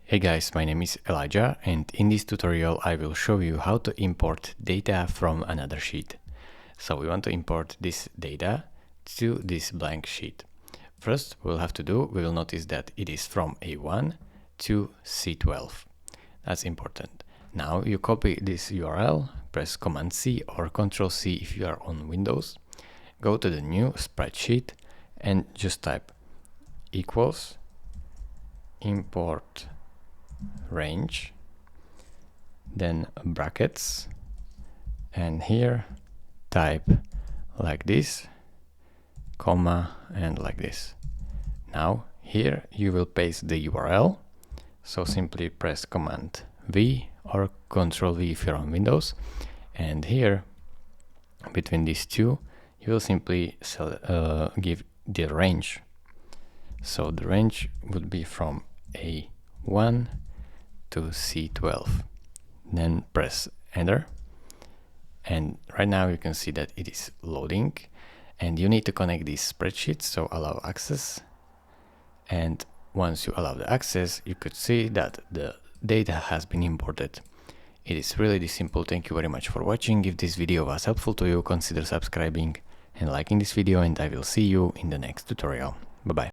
Hey guys, my name is Elijah, and in this tutorial I will show you how to import data from another sheet. So we want to import this data to this blank sheet. First, we will notice that it is from A1 to C12. That's important. Now you copy this URL, press Command C or Control C if you are on Windows. Go to the new spreadsheet and just type equals import range, then brackets, and here type like this, comma, and like this. Now here you will paste the URL, so simply press Command V or Control V if you're on Windows, and here between these two you will simply give the range. So the range would be from A1 to C12. Then press enter, and right now you can see that it is loading, and you need to connect these spreadsheets, so allow access. And once you allow the access, you could see that the data has been imported. It is really this simple. Thank you very much for watching. If this video was helpful to you, consider subscribing and liking this video, and I will see you in the next tutorial. Bye bye.